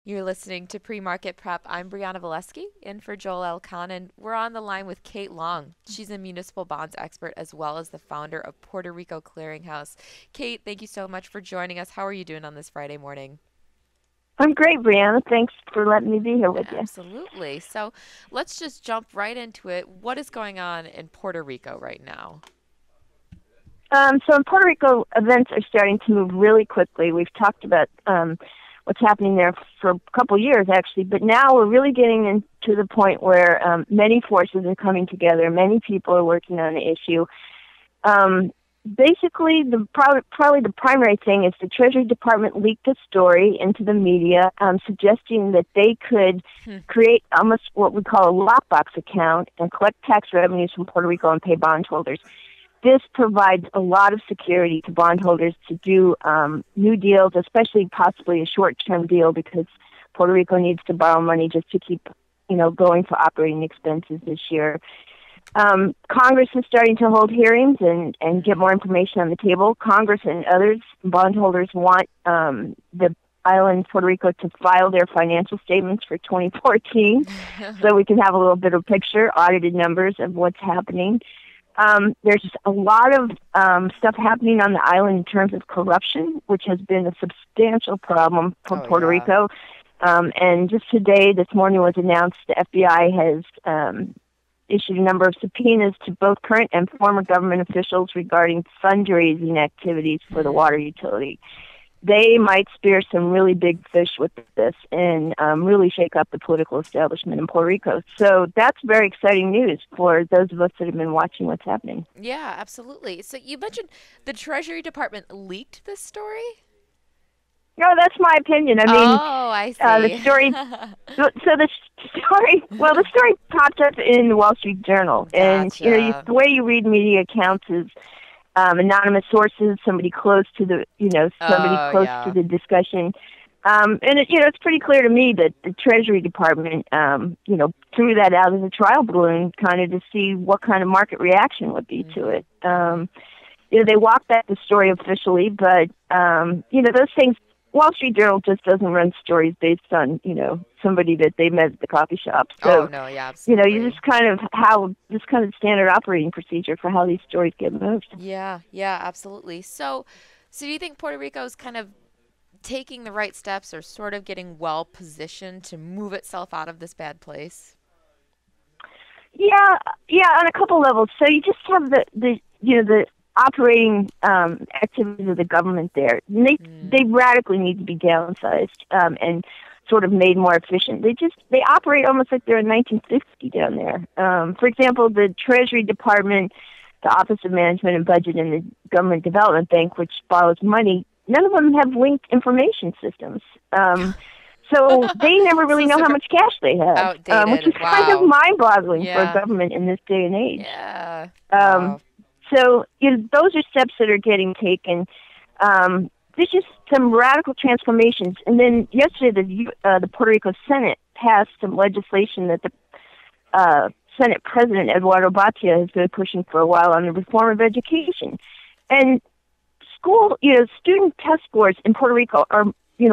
You're listening to Pre-Market Prep. I'm Brianna Valesky in for Joel L. Kahn, and we're on the line with Cate Long. She's a municipal bonds expert as well as the founder of Puerto Rico Clearinghouse. Cate, thank you so much for joining us. How are you doing on this Friday morning? I'm great, Brianna. Thanks for letting me be here with you. Absolutely. So let's just jump right into it. What is going on in Puerto Rico right now? So in Puerto Rico, events are starting to move really quickly. We've talked about what's happening there for a couple years, actually, but now we're really getting into the point where many forces are coming together. Many people are working on the issue. Basically, probably the primary thing is the Treasury Department leaked a story into the media suggesting that they could create almost what we call a lockbox account and collect tax revenues from Puerto Rico and pay bondholders. This provides a lot of security to bondholders to do new deals, especially possibly a short-term deal because Puerto Rico needs to borrow money just to keep, going for operating expenses this year. Congress is starting to hold hearings and get more information on the table. Congress and others, bondholders, want the island, Puerto Rico, to file their financial statements for 2014 so we can have a little bit of picture, audited numbers of what's happening. There's a lot of stuff happening on the island in terms of corruption, which has been a substantial problem for Puerto Rico. And just today, this morning, was announced the FBI has issued a number of subpoenas to both current and former government officials regarding fundraising activities for the water utility. They might spear some really big fish with this and really shake up the political establishment in Puerto Rico. So that's very exciting news for those of us that have been watching what's happening. Yeah, absolutely. So you mentioned the Treasury Department leaked this story? No, that's my opinion. I mean, I see. The story. The story popped up in the Wall Street Journal, and Gotcha. the way you read media accounts is anonymous sources, somebody close to the, to the discussion. And it's pretty clear to me that the Treasury Department, threw that out as a trial balloon, kind of to see what kind of market reaction would be to it. They walked back the story officially, but those things. Wall Street Journal just doesn't run stories based on, somebody that they met at the coffee shop. So, absolutely. You just kind of standard operating procedure for how these stories get moved. Yeah, absolutely. So do you think Puerto Rico is kind of taking the right steps or sort of getting well positioned to move itself out of this bad place? Yeah, on a couple levels. So you just have the operating activities of the government there. And they radically need to be downsized and sort of made more efficient. They operate almost like they're in 1960 down there. For example, the Treasury Department, the Office of Management and Budget, and the Government Development Bank, which borrows money, none of them have linked information systems. So they never really know how much cash they have, which is kind of mind-boggling for a government in this day and age. Yeah. So those are steps that are getting taken. There's just some radical transformations. And then yesterday, the Puerto Rico Senate passed some legislation that the Senate President, Eduardo Batia, has been pushing for a while on the reform of education. And student test scores in Puerto Rico are,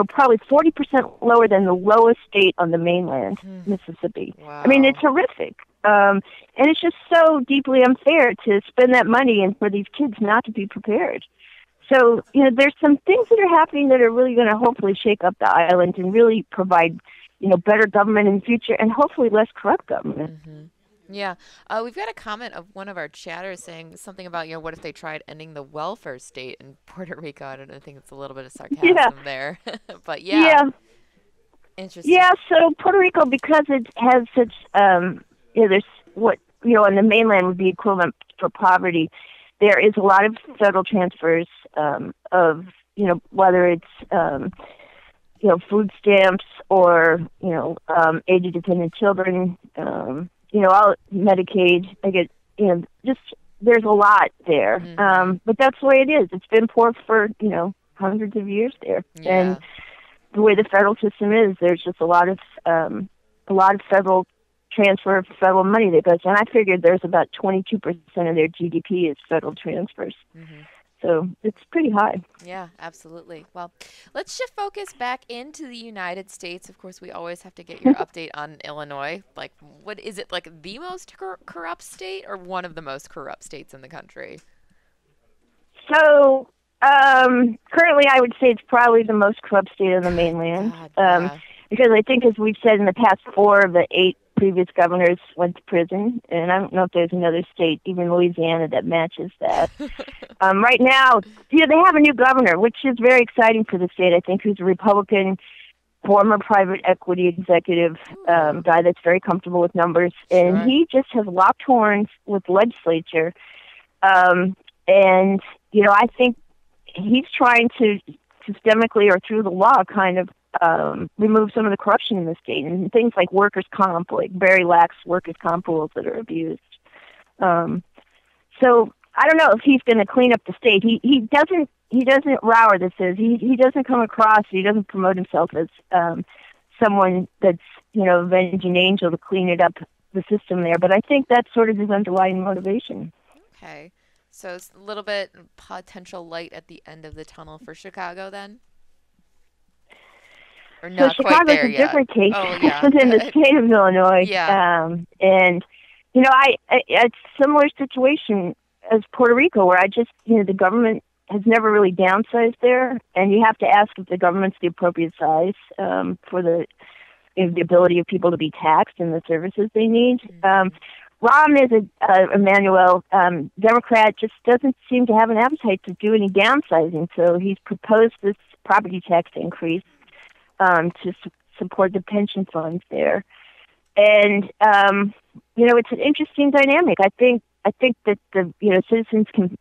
probably 40% lower than the lowest state on the mainland, Mississippi. Wow. I mean, it's horrific. And it's just so deeply unfair to spend that money and for these kids not to be prepared. So, there's some things that are happening that are really going to hopefully shake up the island and really provide, better government in the future and hopefully less corrupt government. Yeah. We've got a comment of one of our chatters saying something about, what if they tried ending the welfare state in Puerto Rico? I think it's a little bit of sarcasm there. But yeah. Interesting. Yeah, so Puerto Rico, because it has such, there's what, on the mainland would be equivalent for poverty, there is a lot of federal transfers of, whether it's, food stamps or, age-dependent children, all Medicaid. I get, just there's a lot there. But that's the way it is. It's been poor for, hundreds of years there. Yeah. And the way the federal system is, there's just a lot of federal transfer of federal money that goes. And I figured there's about 22% of their GDP is federal transfers. So it's pretty high. Yeah, absolutely. Well, let's shift focus back into the United States. Of course, we always have to get your update on Illinois. Like, what is it, like the most corrupt state or one of the most corrupt states in the country? So currently, I would say it's probably the most corrupt state on the mainland. God, yeah. Because I think, as we've said in the past, 4 of the 8 previous governors went to prison, and I don't know if there's another state, even Louisiana, that matches that. Right now, yeah, they have a new governor, which is very exciting for the state. I think who's a Republican, former private equity executive, guy that's very comfortable with numbers, and Sure. he just has locked horns with legislature. And I think he's trying to systemically or through the law kind of remove some of the corruption in the state, and things like workers' comp, like very lax workers' comp rules that are abused. So I don't know if he's going to clean up the state. He doesn't Rower, this is he doesn't come across, he doesn't promote himself as someone that's avenging angel to clean it up, the system there. But I think that's sort of his underlying motivation. Okay. So it's a little bit potential light at the end of the tunnel for Chicago then? Or So not quite Chicago's there a yet? different case Oh, yeah. than the state of Illinois. Yeah. And it's a similar situation as Puerto Rico, where the government has never really downsized there, and you have to ask if the government's the appropriate size for the ability of people to be taxed and the services they need. Rahm is Emmanuel, Democrat, just doesn't seem to have an appetite to do any downsizing, so he's proposed this property tax increase to support the pension funds there. And it's an interesting dynamic. I think that the citizens can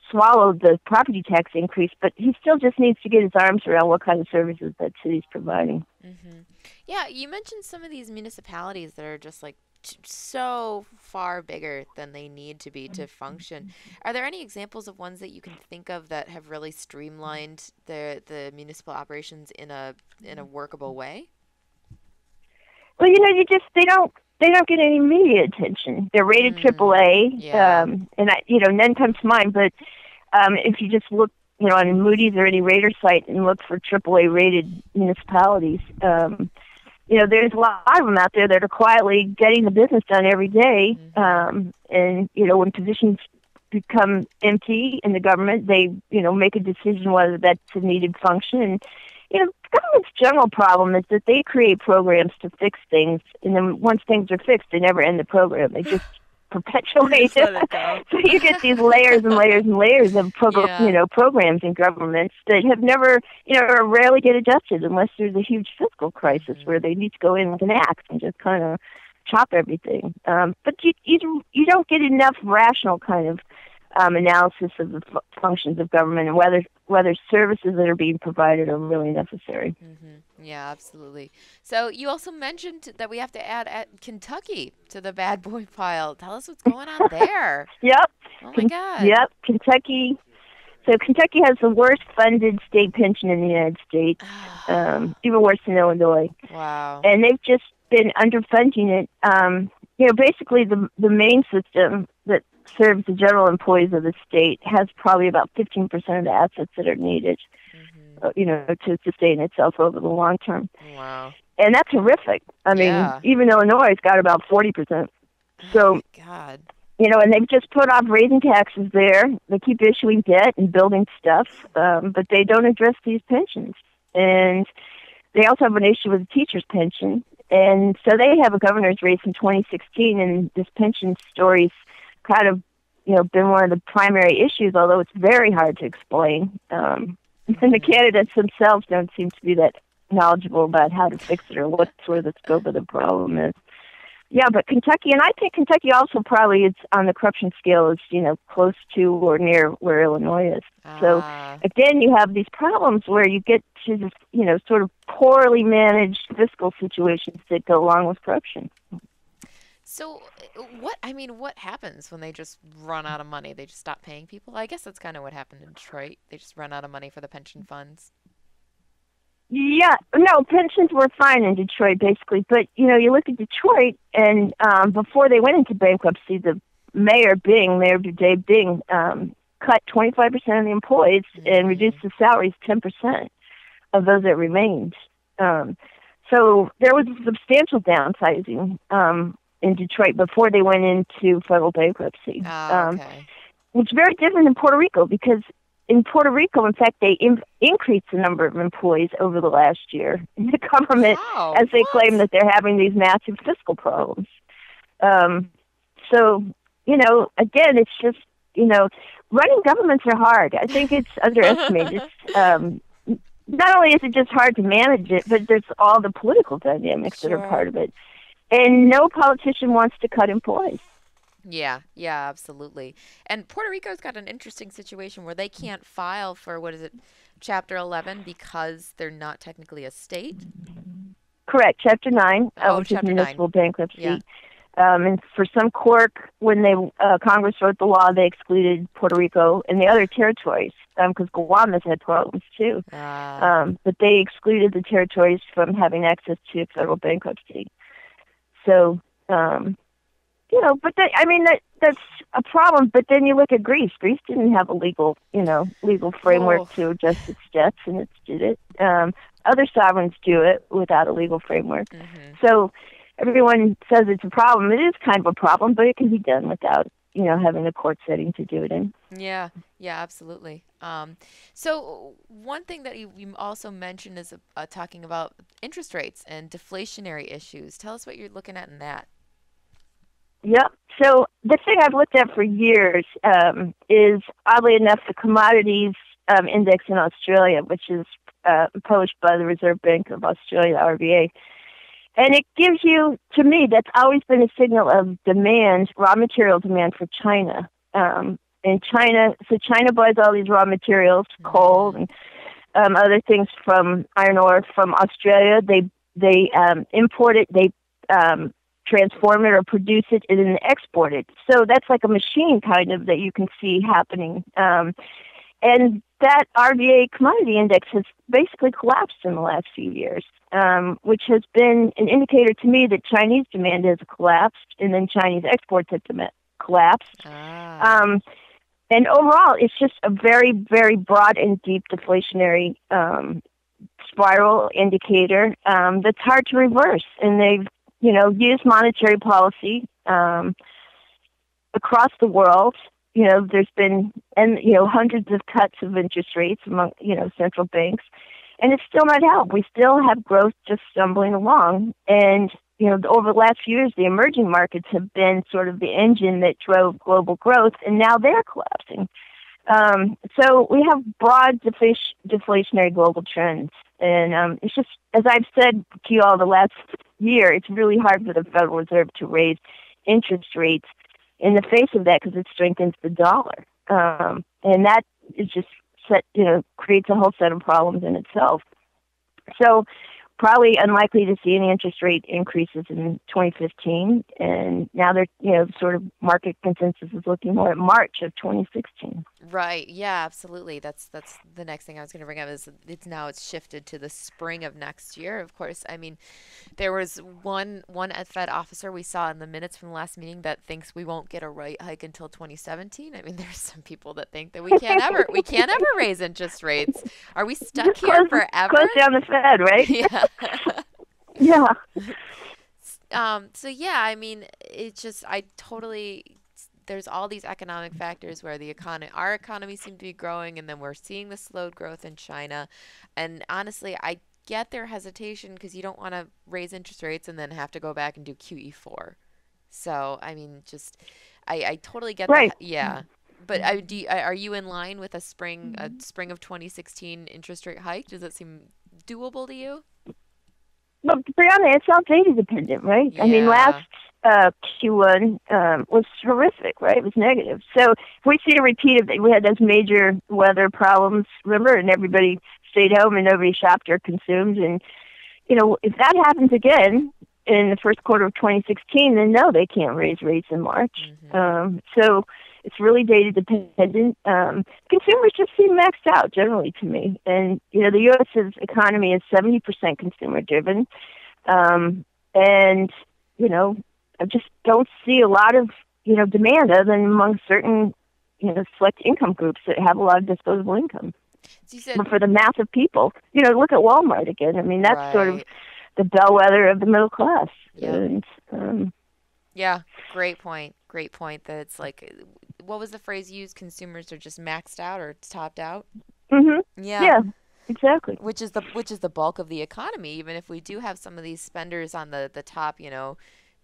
swallow the property tax increase, but he still just needs to get his arms around what kind of services that city's providing. Mm-hmm. Yeah, you mentioned some of these municipalities that are just like so far bigger than they need to be to function. Are there any examples of ones that you can think of that have really streamlined the municipal operations in a workable way? Well, they don't get any media attention. They're rated AAA, Yeah. and none comes to mind. But if you just look, on Moody's or any rater site and look for AAA rated municipalities, there's a lot of them out there that are quietly getting the business done every day. And when positions become empty in the government, they make a decision whether that's a needed function. And the government's general problem is that they create programs to fix things, and then once things are fixed, they never end the program. They just perpetuate it. So you get these layers and layers and layers of programs in governments that have never, or rarely get adjusted unless there's a huge fiscal crisis where they need to go in with an axe and just kind of chop everything. But you don't get enough rational kind of analysis of the functions of government and whether services that are being provided are really necessary. Yeah, absolutely. So you also mentioned that we have to add Kentucky to the bad boy pile. Tell us what's going on there. Yep. Oh my God. Yep. Kentucky. So Kentucky has the worst funded state pension in the United States, even worse than Illinois. Wow. And they've just been underfunding it. Basically the main system that serves the general employees of the state has probably about 15% of the assets that are needed, to sustain itself over the long term. Wow. And that's horrific. I mean, even Illinois has got about 40%. So, oh God. And they've just put off raising taxes there. They keep issuing debt and building stuff, but they don't address these pensions. And they also have an issue with the teacher's pension. And so they have a governor's race in 2016, and this pension story's kind of, been one of the primary issues, although it's very hard to explain. And the candidates themselves don't seem to be that knowledgeable about how to fix it or what sort of the scope of the problem is. Yeah, but Kentucky, and I think Kentucky also probably is on the corruption scale is, close to or near where Illinois is. So again, you have these problems where you get to this, sort of poorly managed fiscal situations that go along with corruption. So what happens when they just run out of money? They just stop paying people? I guess that's kind of what happened in Detroit. They just run out of money for the pension funds. Yeah, no, pensions were fine in Detroit, basically. But, you look at Detroit, and before they went into bankruptcy, the Mayor Dave Bing, cut 25% of the employees and reduce the salaries 10% of those that remained. So there was a substantial downsizing in Detroit before they went into federal bankruptcy. Okay. Which is very different in Puerto Rico, because in Puerto Rico, in fact, they increased the number of employees over the last year in the government, as they claim that they're having these massive fiscal problems. So, again, it's just, running governments are hard. I think it's underestimated. Not only is it just hard to manage it, but there's all the political dynamics that are part of it. And no politician wants to cut employees. Yeah, absolutely. And Puerto Rico's got an interesting situation where they can't file for, Chapter 11 because they're not technically a state? Correct. Chapter 9, which is municipal bankruptcy. Yeah. And for some quirk, when Congress wrote the law, they excluded Puerto Rico and the other territories, because Guam has had problems too. But they excluded the territories from having access to federal bankruptcy. So, but that's a problem. But then you look at Greece. Greece didn't have a legal framework to adjust its debts, and it did it. Other sovereigns do it without a legal framework. So everyone says it's a problem. It is kind of a problem, but it can be done without, having a court setting to do it in. Yeah, absolutely. So one thing that you also mentioned is talking about interest rates and deflationary issues. Tell us what you're looking at in that. Yep. So the thing I've looked at for years is, oddly enough, the commodities index in Australia, which is published by the Reserve Bank of Australia, the RBA. And it gives you, to me, that's always been a signal of demand, raw material demand for China. And China buys all these raw materials, coal and other things from iron ore from Australia. They import it, they transform it or produce it, and then export it. So that's like a machine kind of that you can see happening. And that RBA commodity index has basically collapsed in the last few years, which has been an indicator to me that Chinese demand has collapsed, and then Chinese exports have collapsed. And overall, it's just a very, very broad and deep deflationary spiral indicator that's hard to reverse. And they've, used monetary policy across the world. There's been hundreds of cuts of interest rates among central banks, and it's still not helped. We still have growth just stumbling along, and over the last few years, the emerging markets have been sort of the engine that drove global growth, and now they're collapsing. So we have broad deflationary global trends, and it's just, as I've said to you all the last year, it's really hard for the Federal Reserve to raise interest rates in the face of that, because it strengthens the dollar. And that is just creates a whole set of problems in itself. So probably unlikely to see any interest rate increases in 2015. And now they're, sort of market consensus is looking more at March of 2016. Right. Yeah, absolutely. That's the next thing I was going to bring up is it's shifted to the spring of next year. Of course, I mean, there was one Fed officer we saw in the minutes from the last meeting that thinks we won't get a rate hike until 2017. I mean, there's some people that think that we can't ever raise interest rates. Are we stuck here forever? Close down the Fed, right? Yeah. Yeah. So yeah, I mean, there's all these economic factors where our economy seems to be growing, and then we're seeing the slowed growth in China. And honestly, I get their hesitation because you don't want to raise interest rates and then have to go back and do QE4. So, I mean, I totally get right. that. Yeah. But are you in line with a spring of 2016 interest rate hike? Does it seem doable to you? Well, Brianna, it's all data dependent, right? Yeah. I mean, last Q1 was horrific, right? It was negative. So if we see a repeat of it, we had those major weather problems, remember, and everybody stayed home and nobody shopped or consumed. And, if that happens again in the first quarter of 2016, then no, they can't raise rates in March. Mm-hmm. So it's really data dependent. Consumers just seem maxed out generally to me. And, the U.S.'s economy is 70% consumer driven. And, I just don't see a lot of, demand other than among certain select income groups that have a lot of disposable income. So you said, But for the mass of people, look at Walmart again. I mean, that's sort of right. the bellwether of the middle class. Yep. And Yeah, great point. Great point that it's like, what was the phrase used? Consumers are just maxed out or topped out. mhm, Yeah, yeah, exactly. which is the bulk of the economy. Even if we do have some of these spenders on the top,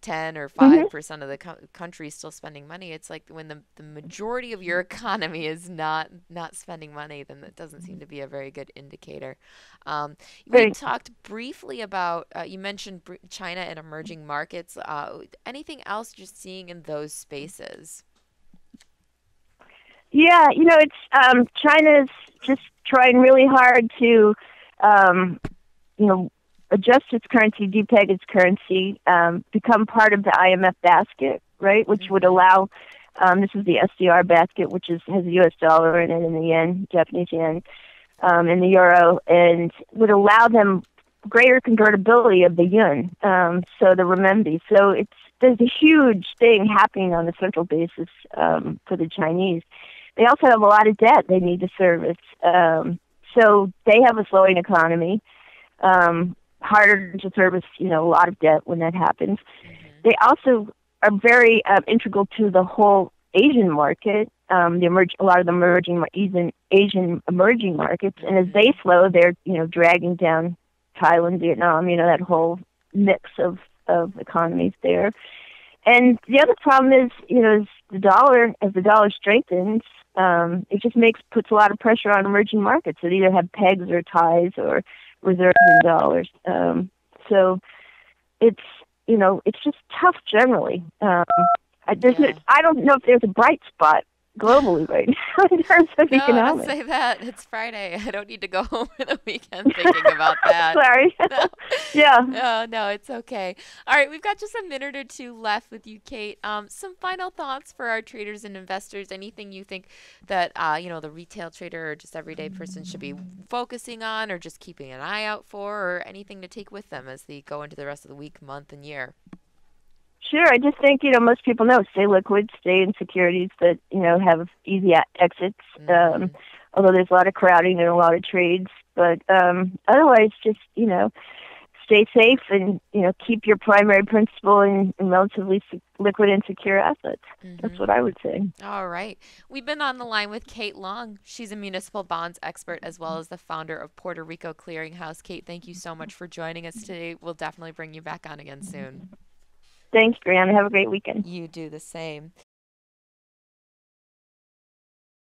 10 or Mhm, 5% of the country still spending money, it's like when the majority of your economy is not spending money, then that doesn't seem to be a very good indicator. We right. talked briefly about, you mentioned China and emerging markets. Anything else you're seeing in those spaces? Yeah, it's China's just trying really hard to um, you know, adjust its currency, depeg its currency, become part of the IMF basket, right? Which would Mm-hmm. allow, this is the SDR basket, which has the U.S. dollar in it, and the yen, Japanese yen, and the euro, and would allow them greater convertibility of the yuan, so the renminbi. So there's a huge thing happening on a central basis for the Chinese. They also have a lot of debt they need to service. So they have a slowing economy, harder to service, a lot of debt when that happens. Mm-hmm. They also are very integral to the whole Asian market, a lot of the Asian emerging markets, and as Mm-hmm. they slow, they're dragging down Thailand, Vietnam, that whole mix of economies there. And the other problem is, as the dollar strengthens, it just puts a lot of pressure on emerging markets that either have pegs or ties or reserves in dollars. So it's, it's just tough generally. Yeah. I don't know if there's a bright spot globally right now in terms of No, don't economics. say that. It's Friday. I don't need to go home for the weekend thinking about that. Sorry. No, Yeah. no, it's okay. All right, we've got just a minute or two left with you, Kate. Some final thoughts for our traders and investors. Anything you think that the retail trader or just everyday person should be focusing on, or just keeping an eye out for, or anything to take with them as they go into the rest of the week, month, and year. Sure. I just think, most people know stay liquid, stay in securities that, have easy exits. Mm-hmm. Although there's a lot of crowding and a lot of trades. But otherwise, just, stay safe and, keep your primary principal in relatively liquid and secure assets. That's Mm-hmm. what I would say. All right. We've been on the line with Cate Long. She's a municipal bonds expert as well as the founder of Puerto Rico Clearinghouse. Kate, thank you so much for joining us today. We'll definitely bring you back on again soon. Thanks, Brianna. Have a great weekend. You do the same.